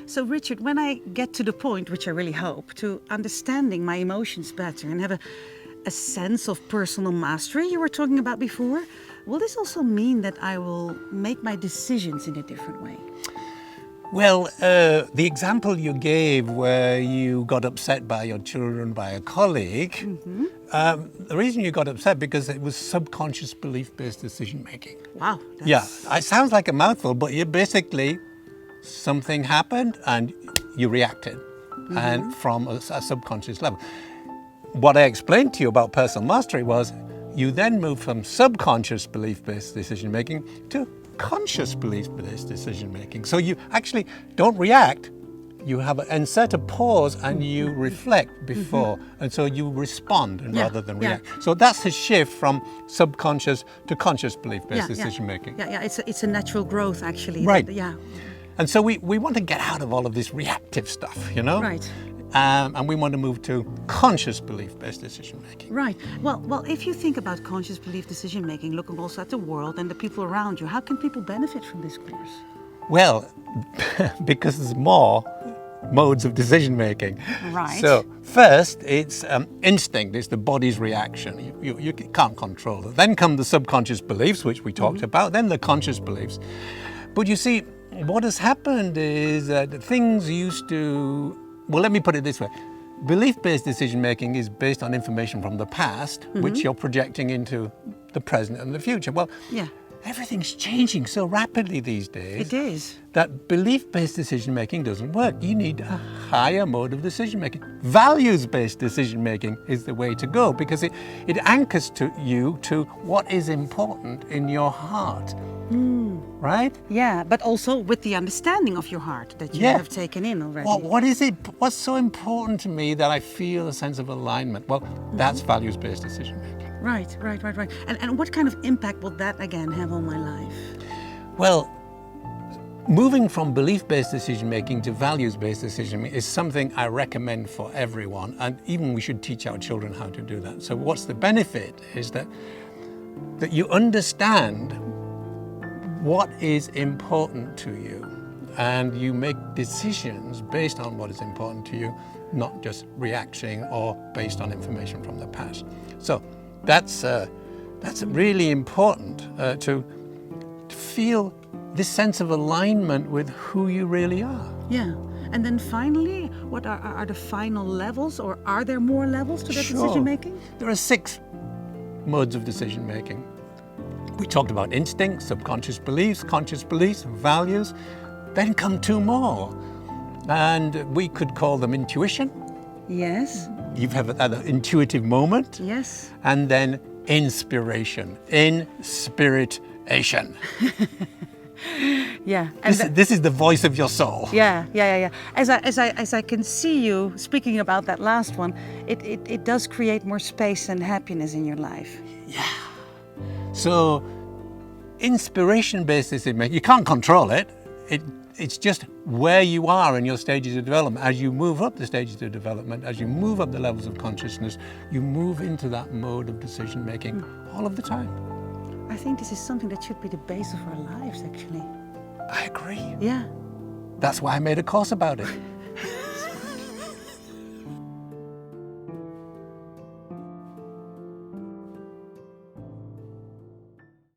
So, Richard, when I get to the point, which I really hope, to understanding my emotions better and have a sense of personal mastery you were talking about before, will this also mean that I will make my decisions in a different way? Well, the example you gave where you got upset by your children by a colleague, the reason you got upset because it was subconscious belief-based decision making. Wow. Yeah, it sounds like a mouthful, but you basically, something happened and you reacted, and from a subconscious level. What I explained to you about personal mastery was you then move from subconscious belief-based decision making to conscious belief-based decision making. So you actually don't react, you have insert a pause and you reflect before, and so you respond rather than react. So that's the shift from subconscious to conscious belief-based decision making. Yeah, it's a natural growth actually. Right. Yeah. And so we want to get out of all of this reactive stuff, you know? Right. And we want to move to conscious belief-based decision making. Right. Well, if you think about conscious belief decision making, looking also at the world and the people around you, how can people benefit from this course? Well, because there's more modes of decision making. Right. So first, it's instinct. It's the body's reaction. You can't control it. Then come the subconscious beliefs, which we talked about. Then the conscious beliefs. But you see, what has happened is that things used to. Well, let me put it this way. Belief-based decision-making is based on information from the past, which you're projecting into the present and the future. Well, everything's changing so rapidly these days. It is. That belief-based decision-making doesn't work. You need a higher mode of decision-making. Values-based decision-making is the way to go because it anchors you to what is important in your heart. Right? Yeah, but also with the understanding of your heart that you have taken in already. Well, what is it? What's so important to me that I feel a sense of alignment? Well, that's values-based decision making. Right. And what kind of impact will that again have on my life? Well, moving from belief-based decision making to values-based decision making is something I recommend for everyone, and even we should teach our children how to do that. So what's the benefit is that you understand what is important to you, and you make decisions based on what is important to you, not just reacting or based on information from the past. So that's really important to feel this sense of alignment with who you really are. Yeah. And then finally, what are the final levels, or are there more levels to that Sure. decision making? There are 6 modes of decision making. We talked about instinct, subconscious beliefs, conscious beliefs, values. Then come 2 more. And we could call them intuition. Yes. You've had an intuitive moment. Yes. And then inspiration. Inspiration. Yeah. And This is the voice of your soul. Yeah. As I can see you speaking about that last one, it does create more space and happiness in your life. Yeah. So, inspiration-based decision making, you can't control it. It's just where you are in your stages of development. As you move up the stages of development, as you move up the levels of consciousness, you move into that mode of decision making all of the time. I think this is something that should be the base of our lives, actually. I agree. Yeah. That's why I made a course about it.